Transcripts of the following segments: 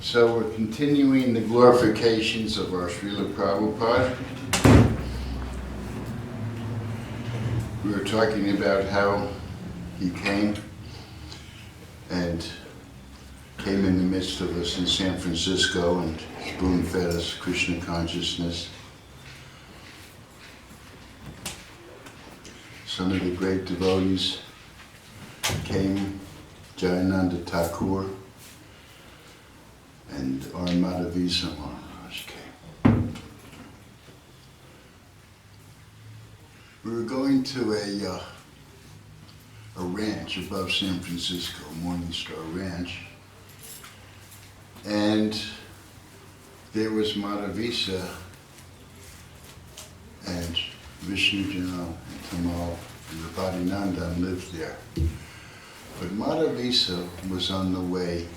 So we're continuing the glorifications of our Srila Prabhupada. We were talking about how he came in the midst of us in San Francisco and spoon-fed us Krishna consciousness. Some of the great devotees came, Jayananda Thakur and our Madhavisa Maharaj came. We were going to a ranch above San Francisco, Morningstar Ranch, and there was Madhavisa and Vishnu Jano and Kamal and Rabadinandan lived there. But Madhavisa was on the way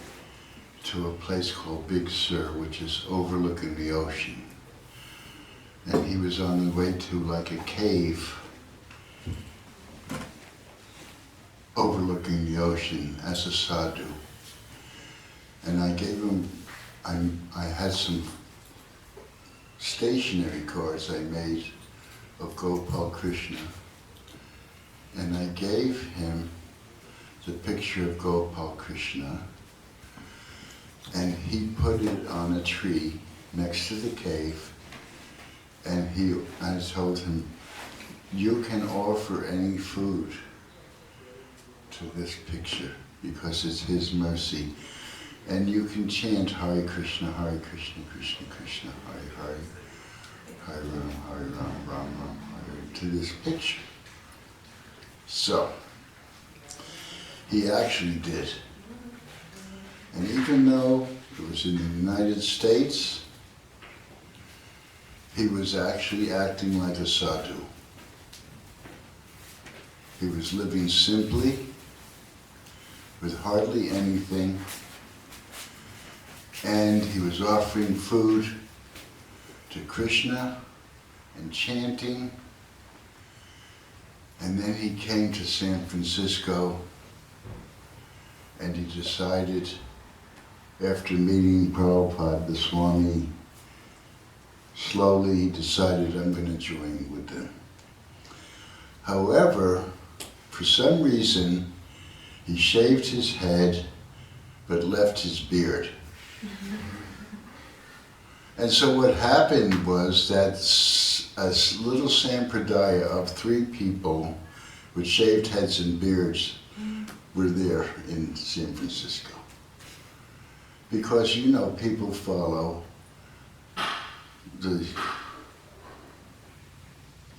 to a place called Big Sur, which is overlooking the ocean. And he was on the way to like a cave overlooking the ocean as a sadhu. And I gave him, I had some stationery cards I made of Gopal Krishna. And I gave him the picture of Gopal Krishna, and he put it on a tree next to the cave, and I told him, you can offer any food to this picture because it's his mercy, and you can chant Hare Krishna, Krishna Krishna, Hare Hare, Hare Ram, Ram Ram, Hare to this picture. So, he actually did. And even though it was in the United States, he was actually acting like a sadhu. He was living simply, with hardly anything, and he was offering food to Krishna and chanting. And then he came to San Francisco, and he decided, after meeting Prabhupada, the Swami, slowly he decided, I'm going to join with them. However, for some reason, he shaved his head, but left his beard. And so what happened was that a little sampradaya of 3 people with shaved heads and beards were there in San Francisco. Because, you know, people follow the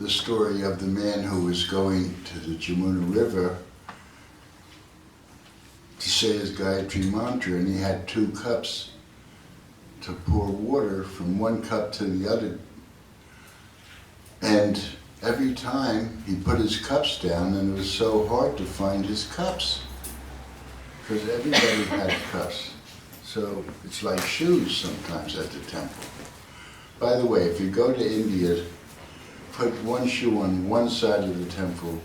story of the man who was going to the Jamuna River to say his Gayatri mantra, and he had 2 cups to pour water from one cup to the other. And every time he put his cups down, and it was so hard to find his cups, because everybody had cups. So it's like shoes sometimes at the temple. By the way, if you go to India, put one shoe on one side of the temple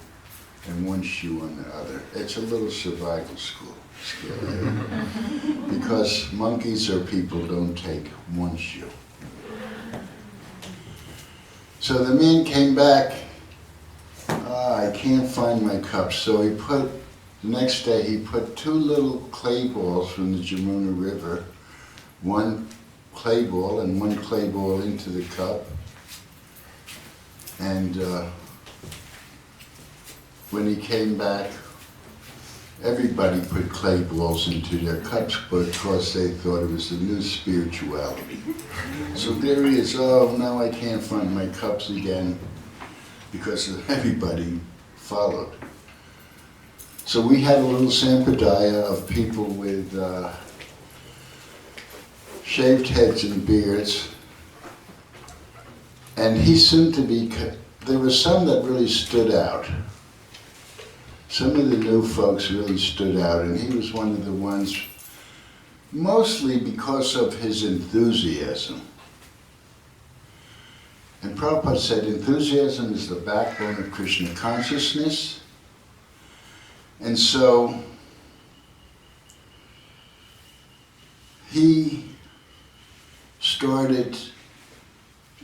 and one shoe on the other. It's a little survival skill because monkeys or people don't take one shoe. So the man came back, I can't find my cups. So the next day he put 2 little clay balls from the Jamuna River, one clay ball and one clay ball into the cup. And when he came back, everybody put clay balls into their cups because they thought it was the new spirituality. So there he is, oh, now I can't find my cups again, because everybody followed. So we had a little sampradaya of people with shaved heads and beards, and he seemed to be, there were some that really stood out. Some of the new folks really stood out, and he was one of the ones, mostly because of his enthusiasm. And Prabhupada said enthusiasm is the backbone of Krishna consciousness. And so he started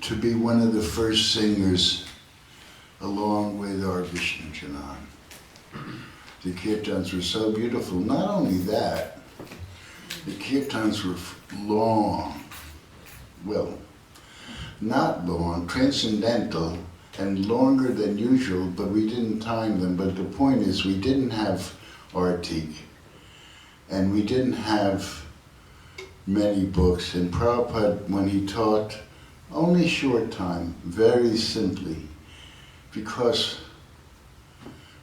to be one of the first singers along with our Vishnu Janan. The kirtans were so beautiful. Not only that, the kirtans were long, well, not long, transcendental, and longer than usual, but we didn't time them. But the point is, we didn't have artik, and we didn't have many books. And Prabhupada, when he taught, only short time, very simply, because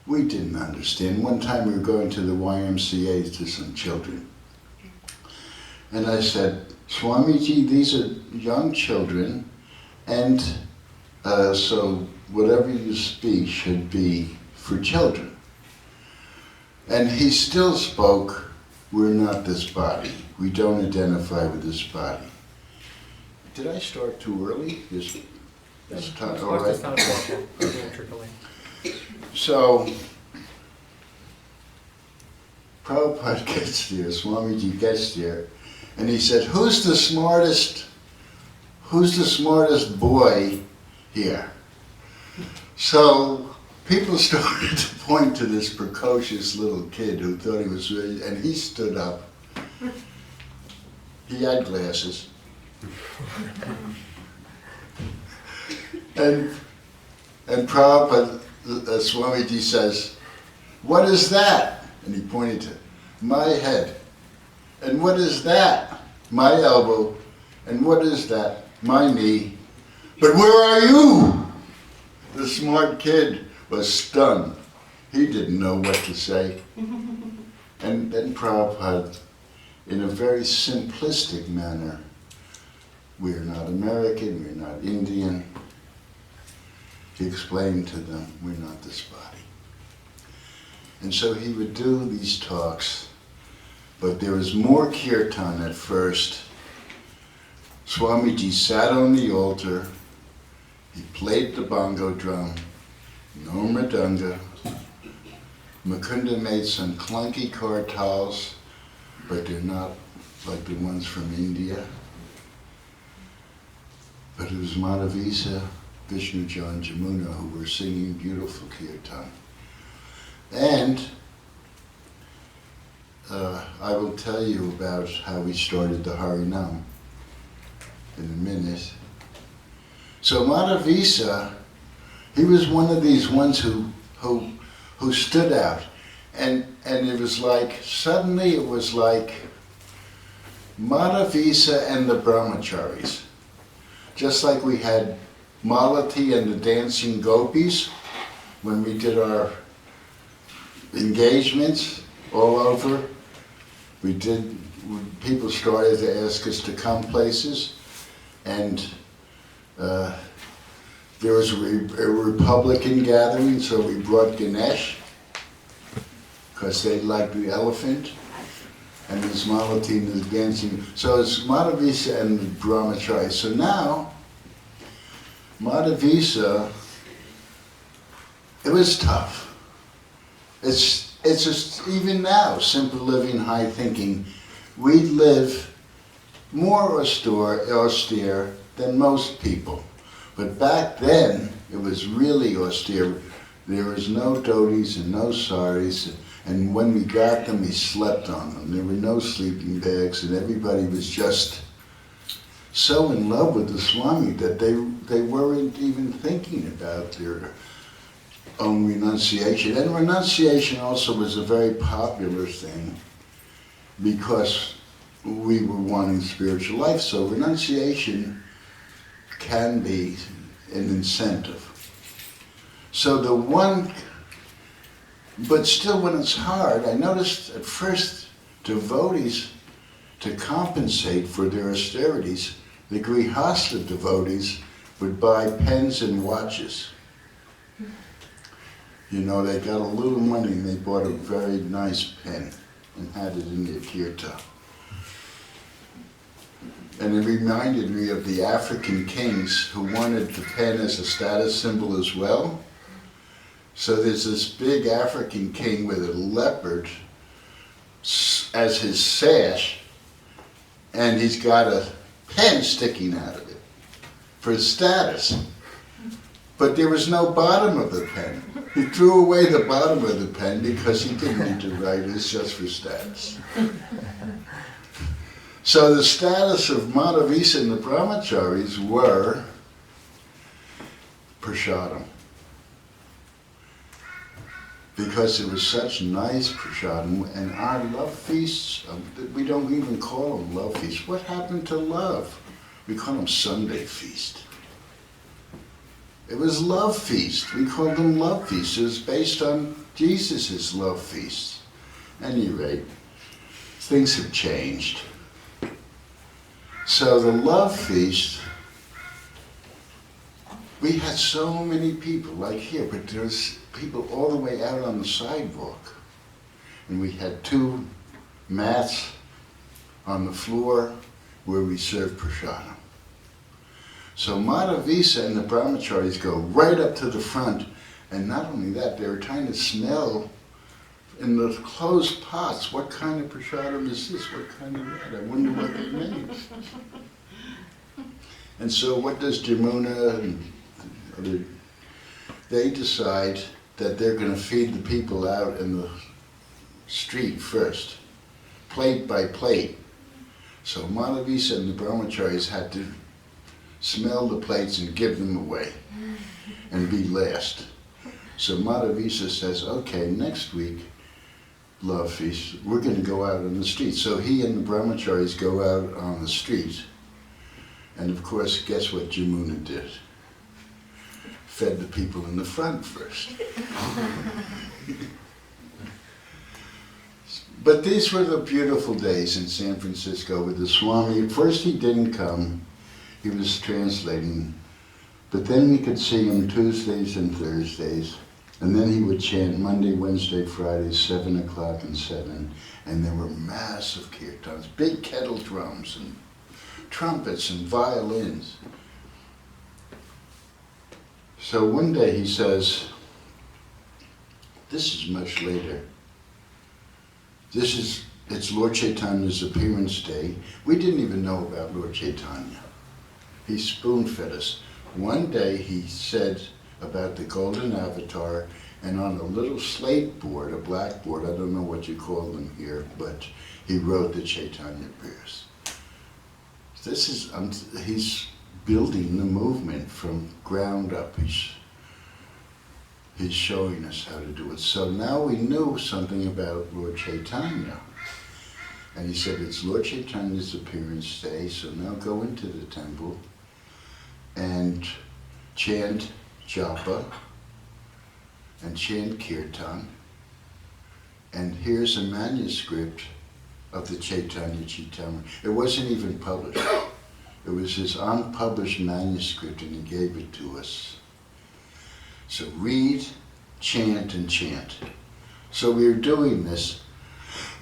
we didn't understand. One time we were going to the YMCA to some children, and I said, Swamiji, these are young children, and so whatever you speak should be for children. And he still spoke, we're not this body. We don't identify with this body. Did I start too early? This time, all right. So, Prabhupada gets there, Swamiji gets there, and he said, who's the smartest boy here? So people started to point to this precocious little kid who thought he was really, and he stood up. He had glasses. And Prabhupada, Swamiji says, what is that? And he pointed to my head. And what is that? My elbow. And what is that? My knee. But where are you? The smart kid was stunned. He didn't know what to say. And then Prabhupada, in a very simplistic manner, we're not American, we're not Indian. He explained to them, we're not this body. And so he would do these talks, but there was more kirtan at first. Swamiji sat on the altar, he played the bongo drum, no mridanga. Mukunda made some clunky kartals, but they're not like the ones from India. But it was Madhavisa, Vishnu John Jamuna who were singing beautiful kirtan. And I will tell you about how we started the Harinam in a minute. So Madhavisa, he was one of these ones who stood out. And it was like, suddenly it was like Madhavisa and the brahmacharis. Just like we had Malati and the dancing gopis when we did our engagements all over. People started to ask us to come places, and there was a Republican gathering, so we brought Ganesh, because they liked the elephant, and this Malati and the dancing. So it's Madhavisa and the brahmachari. So now, Madhavisa, it was tough. It's just, even now, simple living, high thinking, we live more austere than most people. But back then, it was really austere. There was no dhotis and no saris, and when we got them, we slept on them. There were no sleeping bags, and everybody was just so in love with the Swami that they weren't even thinking about their own renunciation. And renunciation also was a very popular thing because we were wanting spiritual life. So renunciation can be an incentive. So but still when it's hard, I noticed at first devotees, to compensate for their austerities, the Grihastha devotees would buy pens and watches. You know, they got a little money and they bought a very nice pen and had it in their kirtan. And it reminded me of the African kings who wanted the pen as a status symbol as well. So there's this big African king with a leopard as his sash, and he's got a pen sticking out of it for status. But there was no bottom of the pen. He threw away the bottom of the pen because he didn't need to write, it's just for status. So the status of Madhavisa and the brahmacharis were prasadam. Because it was such nice prasadam, and our love feasts, we don't even call them love feasts. What happened to love? We call them Sunday feast. It was love feast. We called them love feasts. It was based on Jesus' love feasts. At any rate, things have changed. So the love feast, we had so many people, like here, but there's people all the way out on the sidewalk. And we had 2 mats on the floor where we served prasadam. So Madhavisa and the brahmacharis go right up to the front, and not only that, they were trying to smell in the closed pots, what kind of prasadam is this, what kind of that, I wonder what it means. And so what does Jamuna and they decide that they're going to feed the people out in the street first, plate by plate. So Madhavisa and the brahmacharis had to smell the plates and give them away and be last. So Madhavisa says, okay, next week, love feast, we're going to go out on the street. So he and the brahmacharis go out on the street. And of course, guess what Jamuna did? Fed the people in the front first. But these were the beautiful days in San Francisco with the Swami. At first he didn't come, he was translating, but then we could see him Tuesdays and Thursdays, and then he would chant Monday, Wednesday, Friday, 7 o'clock and 7, and there were massive kirtans, big kettle drums and trumpets and violins. So one day he says, this is much later. It's Lord Chaitanya's appearance day. We didn't even know about Lord Chaitanya. He spoon-fed us. One day he said about the golden avatar, and on a little slate board, a blackboard, I don't know what you call them here, but he wrote the Chaitanya prayers. He's building the movement from ground up. He's showing us how to do it. So now we knew something about Lord Chaitanya. And he said, it's Lord Chaitanya's appearance day, so now go into the temple and chant japa and chant kirtan. And here's a manuscript of the Chaitanya Chaitamrita. It wasn't even published. It was his unpublished manuscript, and he gave it to us. So read, chant, and chant. So we were doing this,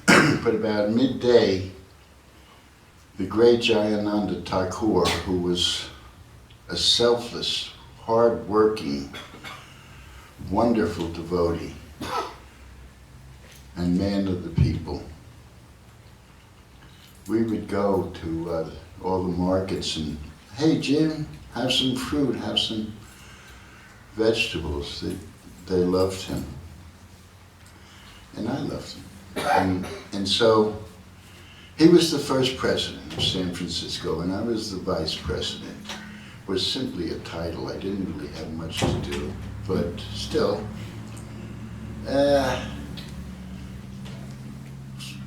but about midday, the great Jayananda Thakur, who was a selfless, hard-working, wonderful devotee and man of the people, we would go to all the markets and, hey Jim, have some fruit, have some vegetables. They loved him. And I loved him. And so He was the first president of San Francisco, and I was the vice president. It was simply a title. I didn't really have much to do, but still.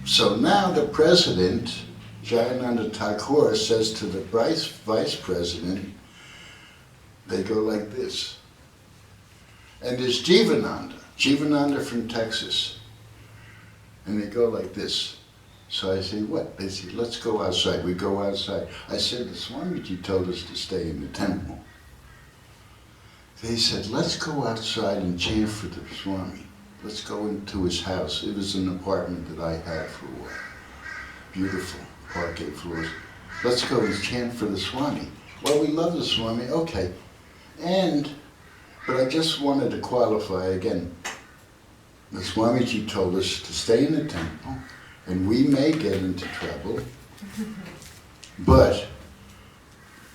So now the president, Jayananda Thakur, says to the vice president, they go like this. And there's Jivananda from Texas. And they go like this. So I say, what? They say, let's go outside. We go outside. I said, the Swamiji told us to stay in the temple. They said, let's go outside and chant for the Swami. Let's go into his house. It was an apartment that I had for a while. Beautiful, parquet floors. Let's go and chant for the Swami. Well, we love the Swami, okay. But I just wanted to qualify again. The Swamiji told us to stay in the temple, and we may get into trouble, but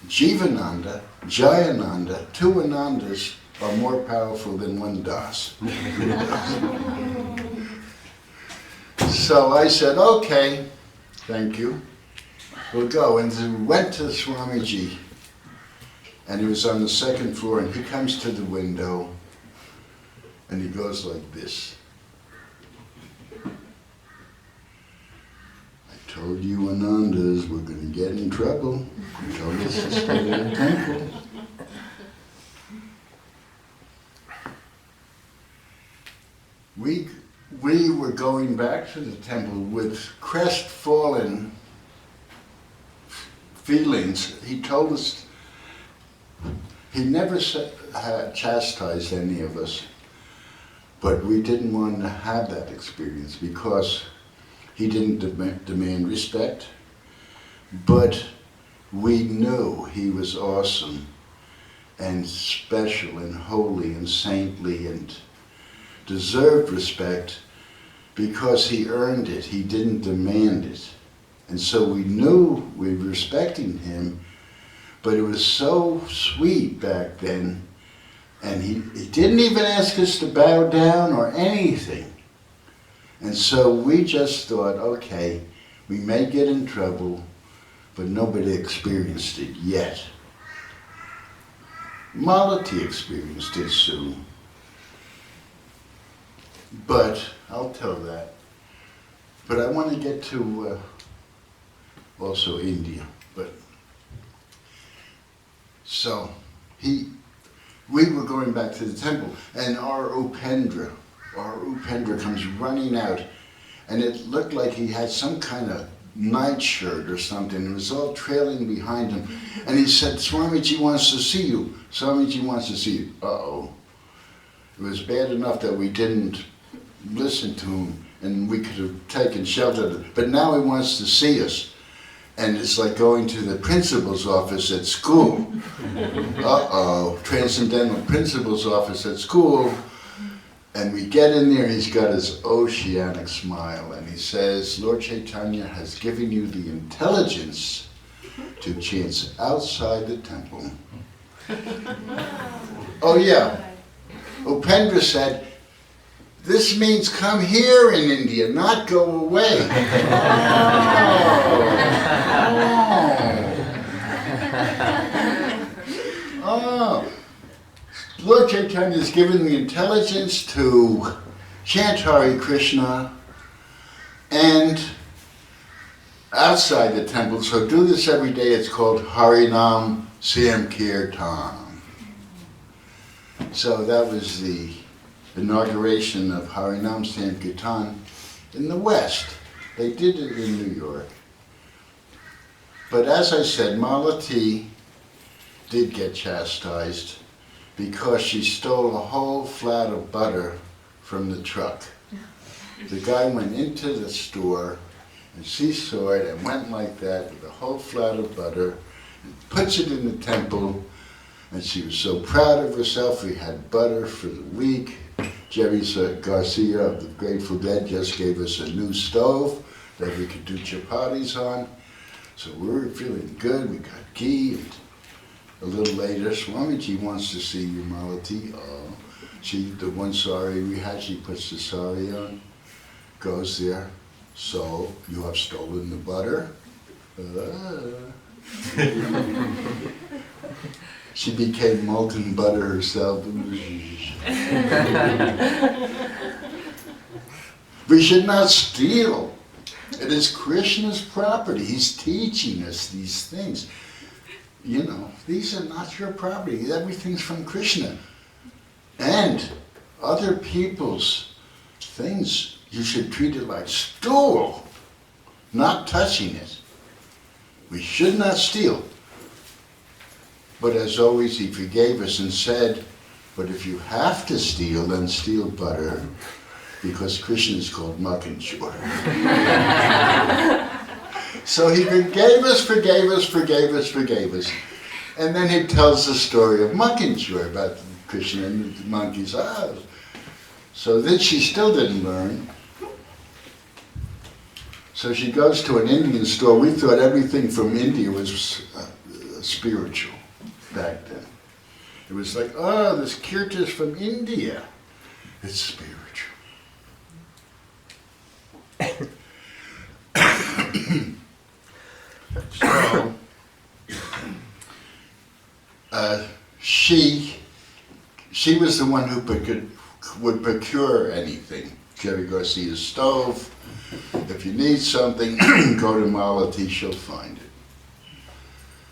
Jivananda, Jayananda, two Anandas are more powerful than one Das. So I said, okay, thank you, we'll go. And we went to Swamiji, and he was on the second floor, and he comes to the window, and he goes like this. I told you Anandas were going to get in trouble. He told us to stay in the temple. We were going back to the temple with crestfallen feelings. He told us he never had chastised any of us, but we didn't want to have that experience because he didn't demand respect, but we knew he was awesome and special and holy and saintly and deserved respect because he earned it. He didn't demand it. And so we knew we were respecting him, but it was so sweet back then, and he didn't even ask us to bow down or anything. And so we just thought, okay, we may get in trouble, but nobody experienced it yet. Malati experienced it soon. But I'll tell that. But I want to get to also India. But so we were going back to the temple, and our Upendra comes running out, and it looked like he had some kind of nightshirt or something. It was all trailing behind him, and he said, "Swamiji wants to see you. Swamiji wants to see you." Uh-oh. It was bad enough that we didn't listen to him, and we could have taken shelter, but now he wants to see us. And it's like going to the principal's office at school. Uh-oh, transcendental principal's office at school. And we get in there, he's got his oceanic smile, and he says, Lord Chaitanya has given you the intelligence to chant outside the temple. Oh yeah, Upendra said, this means come here in India, not go away. Oh. Lord Chaitanya has given the intelligence to chant Hare Krishna and outside the temple, so do this every day. It's called Harinam Sankirtan. So that was the inauguration of Harinam Sankirtan in the West. They did it in New York. But as I said, Malati did get chastised because she stole a whole flat of butter from the truck. The guy went into the store and she saw it and went like that with a whole flat of butter and puts it in the temple, and she was so proud of herself. We had butter for the week. Jerry Garcia of the Grateful Dead just gave us a new stove that we could do chapatis on. So we were feeling good. We got ghee. And a little later, Swamiji wants to see you, Malati. Oh, the one sari we had, she puts the sari on, goes there. So you have stolen the butter. She became molten butter herself. We should not steal. It is Krishna's property. He's teaching us these things. You know, these are not your property. Everything's from Krishna. And other people's things, you should treat it like stool, not touching it. We should not steal. But as always, he forgave us and said, but if you have to steal, then steal butter, because Krishna is called Makanchor. So he forgave us. And then he tells the story of Makanchor about Krishna and the monkey's eyes. So then she still didn't learn. So she goes to an Indian store. We thought everything from India was spiritual back then. It was like, oh, this kirtan's from India. It's spiritual. So, she was the one who would procure anything. Jerry Garcia's stove. If you need something, go to Malati, she'll find it.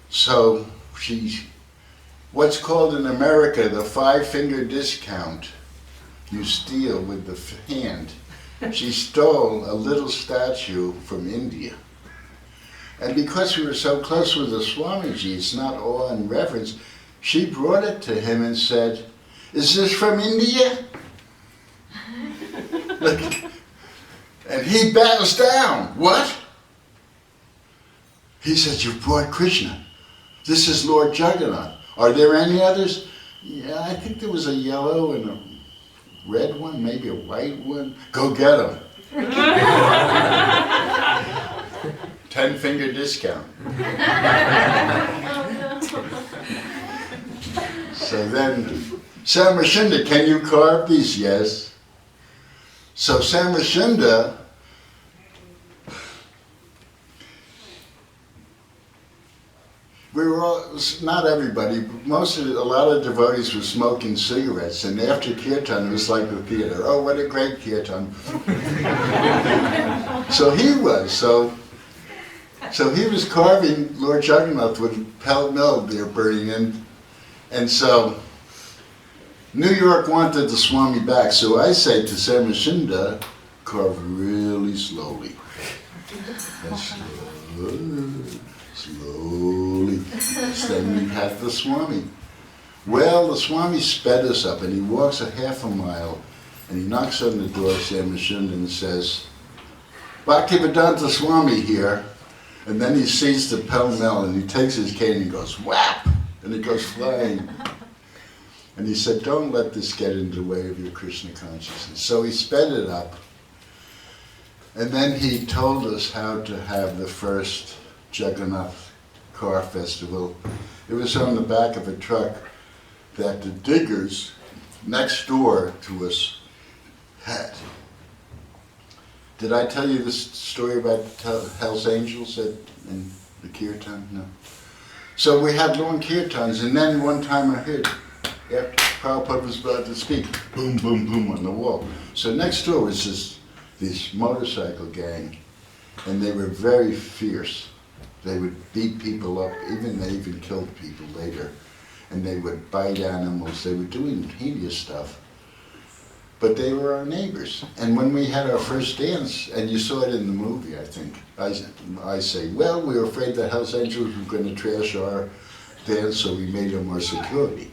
So what's called in America the 5-finger discount, you steal with the hand. She stole a little statue from India. And because we were so close with the Swamiji, it's not awe and reverence, she brought it to him and said, is this from India? Look, and he bows down. What? He said, you brought Krishna. This is Lord Jagannath. Are there any others? Yeah, I think there was a yellow and a red one, maybe a white one. Go get them. 10-finger discount. So then, Samrashinda, can you carve these? Yes. So Samrashinda, we were all, not everybody, but a lot of devotees were smoking cigarettes, and after kirtan it was like the theater. Oh, what a great kirtan. So he was carving Lord Jagannath with pell mell they're burning in. And so New York wanted the Swami back, so I say to Samrashinda, carve really slowly. And slowly. Then we had the Swami. Well, the Swami sped us up, and he walks a half a mile, and he knocks on the door of Samrashinda and says, Bhaktivedanta Swami here. And then he sees the pell-mell, and he takes his cane and goes, whap! And it goes flying. And he said, don't let this get in the way of your Krishna consciousness. So he sped it up. And then he told us how to have the first Jagannath car festival. It was on the back of a truck that the diggers next door to us had. Did I tell you this story about Hell's Angels in the kirtan? No. So we had long kirtans, and then one time I heard, after Prabhupada was about to speak, boom, boom, boom on the wall. So next door was this motorcycle gang, and they were very fierce. They would beat people up, they even killed people later. And they would bite animals, they were doing hideous stuff. But they were our neighbors. And when we had our first dance, and you saw it in the movie, I think, I say, well, we were afraid the Hells Angels were going to trash our dance, so we made them our security.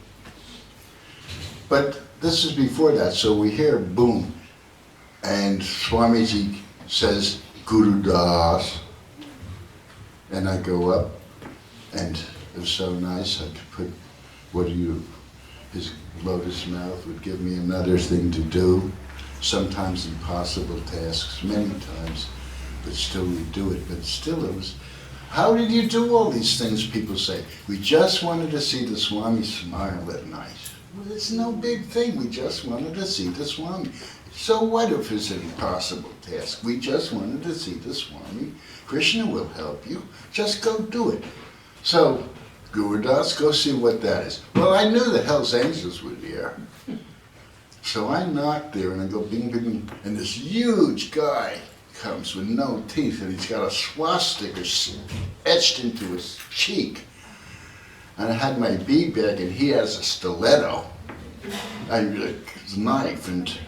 But this is before that, so we hear boom. And Swamiji says, Gurudas. And I go up, and it was so nice, I could put, his lotus mouth would give me another thing to do, sometimes impossible tasks, many times, but still we do it. But still it was, how did you do all these things, people say? We just wanted to see the Swami smile at night. Well, it's no big thing, we just wanted to see the Swami. So what if it's an impossible task? We just wanted to see the Swami. Krishna will help you. Just go do it. So, Gurudas, go see what that is. Well, I knew the Hells Angels were there. So I knocked there and I go bing, bing, bing. And this huge guy comes with no teeth and he's got a swastika etched into his cheek. And I had my bead bag and he has a stiletto. I had a knife and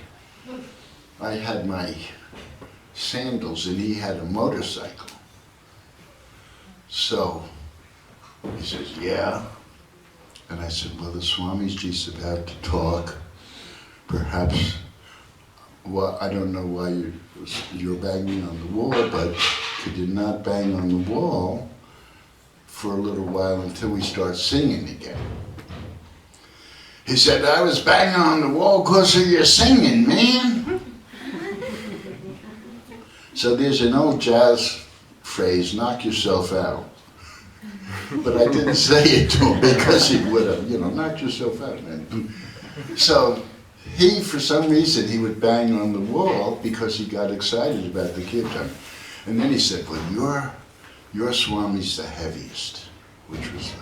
I had my sandals and he had a motorcycle. So he says, yeah. And I said, well, the Swamiji's about to talk. Perhaps, well, I don't know why you're banging on the wall, but could you not bang on the wall for a little while until we start singing again? He said, I was banging on the wall because of your singing, man. So there's an old jazz phrase, knock yourself out. But I didn't say it to him because he would have, knock yourself out, man. So he, for some reason, he would bang on the wall because he got excited about the kirtan. And then he said, well, your Swami's the heaviest, which was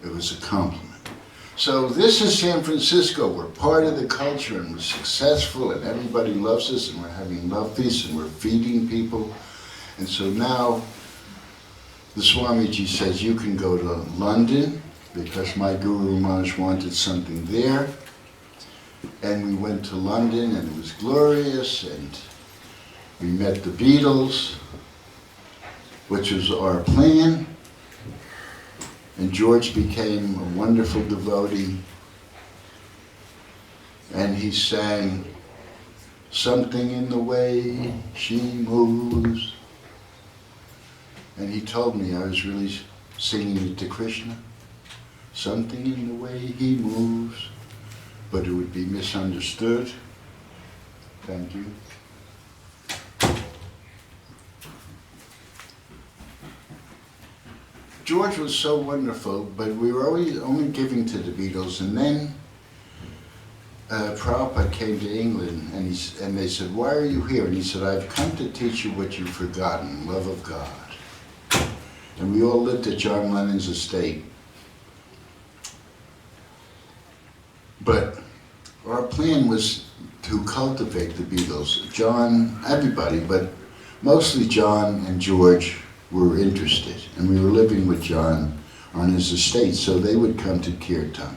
it was a compliment. So this is San Francisco. We're part of the culture and we're successful and everybody loves us and we're having love feasts and we're feeding people. And so now the Swamiji says you can go to London because my Guru Maharaj wanted something there. And we went to London and it was glorious and we met the Beatles, which was our plan. And George became a wonderful devotee. And he sang, something in the way she moves. And he told me I was really singing it to Krishna. Something in the way he moves, but it would be misunderstood. Thank you. George was so wonderful, but we were always only giving to the Beatles, and then Prabhupada came to England, and they said, why are you here? And he said, I've come to teach you what you've forgotten, love of God. And we all lived at John Lennon's estate. But our plan was to cultivate the Beatles. John, everybody, but mostly John and George were interested. And we were living with John on his estate, so they would come to Kirtan.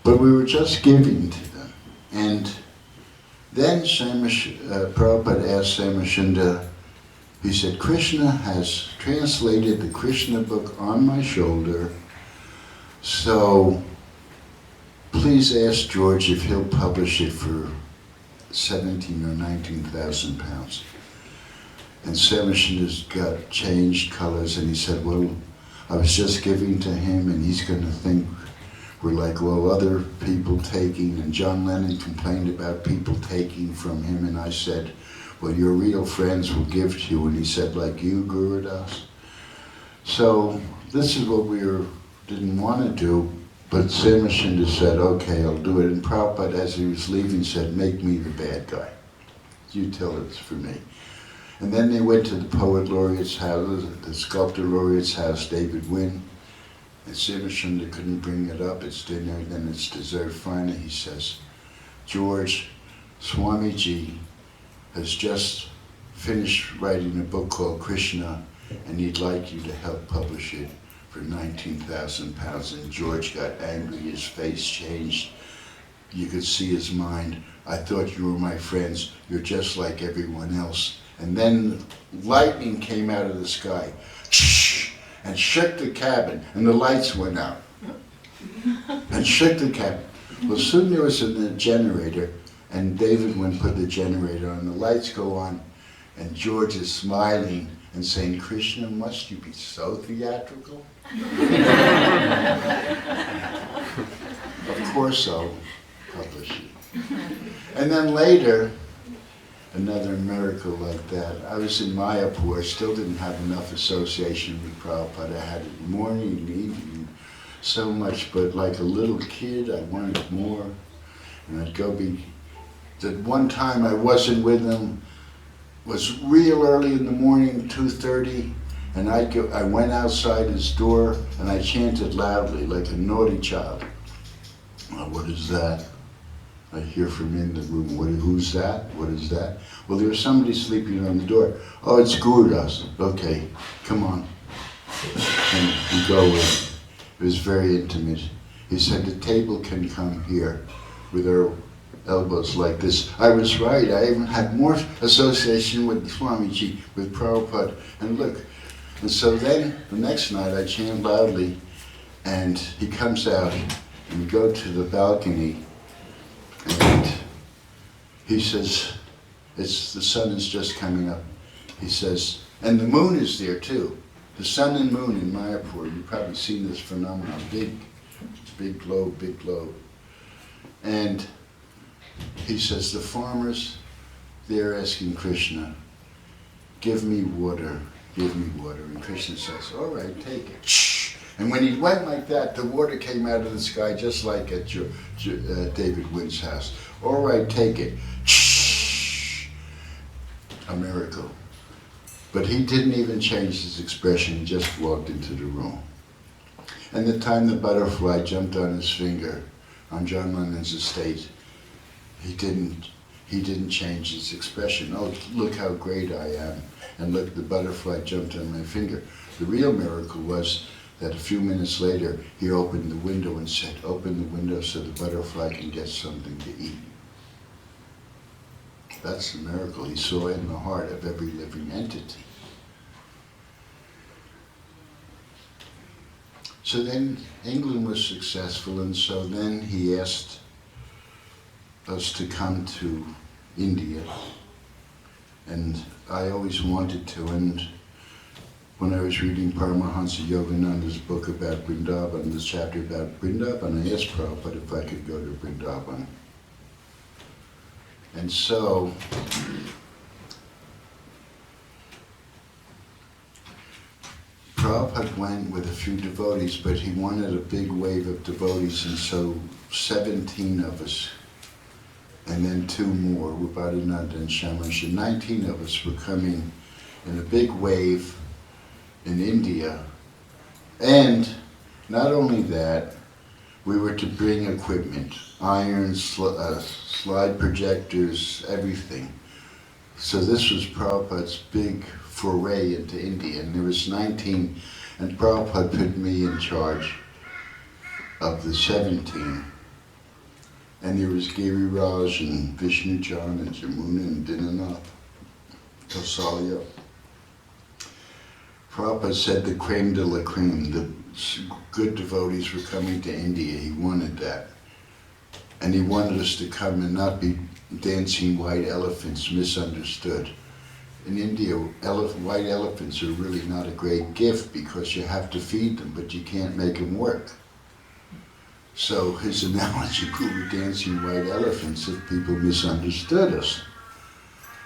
But we were just giving to them. And then Prabhupada asked Samashinda, he said, Krishna has translated the Krishna book on my shoulder, so please ask George if he'll publish it for 17 or 19,000 pounds. And Samashinda's got changed colors and he said, well, I was just giving to him and he's going to think we're like, well, other people taking, and John Lennon complained about people taking from him, and I said, well, your real friends will give to you, and he said, like you, Gurudas. So this is what we didn't want to do, but Samashinda said, okay, I'll do it, and Prabhupada, as he was leaving, said, make me the bad guy. You tell it's for me. And then they went to the poet laureate's house, the sculptor laureate's house, David Wynne, and Samashinda couldn't bring it up. It's dinner, then it's dessert. Finally, he says, George, Swamiji has just finished writing a book called Krishna, and he'd like you to help publish it for 19,000 pounds. And George got angry, his face changed. You could see his mind. I thought you were my friends. You're just like everyone else. And then lightning came out of the sky. And shook the cabin, and the lights went out. And shook the cabin. Well, soon there was a generator, and David went put the generator on. The lights go on, and George is smiling and saying, Krishna, must you be so theatrical? Of course I'll publish it. And then later, another miracle like that. I was in Mayapur, still didn't have enough association with Prabhupada. I had it morning and evening. so much, but like a little kid, I wanted more. And I'd go that one time I wasn't with him, was real early in the morning, 2:30, and I went outside his door and I chanted loudly like a naughty child. What is that? I hear from in the room, who's that? What is that? Well, there was somebody sleeping on the door. Oh, it's Gurudas. Okay, come on. And we go in. It was very intimate. He said, the table can come here with our elbows like this. I was right. I even had more association with Swamiji, with Prabhupada. And look, and so then the next night I chant loudly and he comes out and we go to the balcony and he says, the sun is just coming up. He says, and the moon is there too. The sun and moon in Mayapur, you've probably seen this phenomenon, big globe, big globe. And he says, the farmers, they're asking Krishna, give me water, give me water. And Krishna says, all right, take it. Shh. And when he went like that, the water came out of the sky just like at David Wynn's house. All right, take it. Shh. A miracle. But he didn't even change his expression, he just walked into the room. And the time the butterfly jumped on his finger on John Lennon's estate, he didn't change his expression. Oh, look how great I am. And look, the butterfly jumped on my finger. The real miracle was that a few minutes later, he opened the window and said, open the window so the butterfly can get something to eat. That's the miracle he saw in the heart of every living entity. So then England was successful, and so then he asked us to come to India. And I always wanted to, and when I was reading Paramahansa Yogananda's book about Vrindavan, this chapter about Vrindavan, I asked Prabhupada if I could go to Vrindavan. And so, Prabhupada went with a few devotees, but he wanted a big wave of devotees, and so 17 of us, and then 2 more, Rupadinanda and Shamansha, 19 of us were coming in a big wave in India. And not only that, we were to bring equipment, irons, slide projectors, everything. So this was Prabhupada's big foray into India, and there was 19, and Prabhupada put me in charge of the 17. And there was Giriraj and Vishnu John and Jamuna and Dinanath, Kausalya. Prabhupada said the creme de la creme, the good devotees were coming to India. He wanted that. And he wanted us to come and not be dancing white elephants, misunderstood. In India, white elephants are really not a great gift because you have to feed them, but you can't make them work. So his analogy, we were dancing white elephants if people misunderstood us.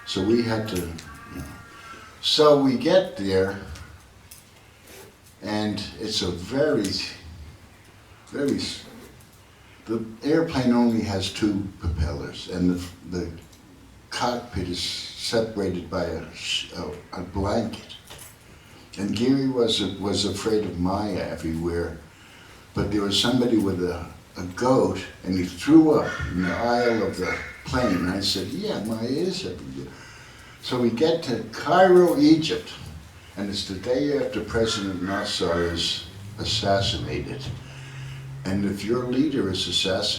So we had to, So we get there, and it's a the airplane only has 2 propellers, and the cockpit is separated by a blanket. And Giri was afraid of Maya everywhere, but there was somebody with a goat, and he threw up in the aisle of the plane. And I said, yeah, Maya is everywhere. So we get to Cairo, Egypt, and it's the day after President Nasser is assassinated. And if your leader is assassinated,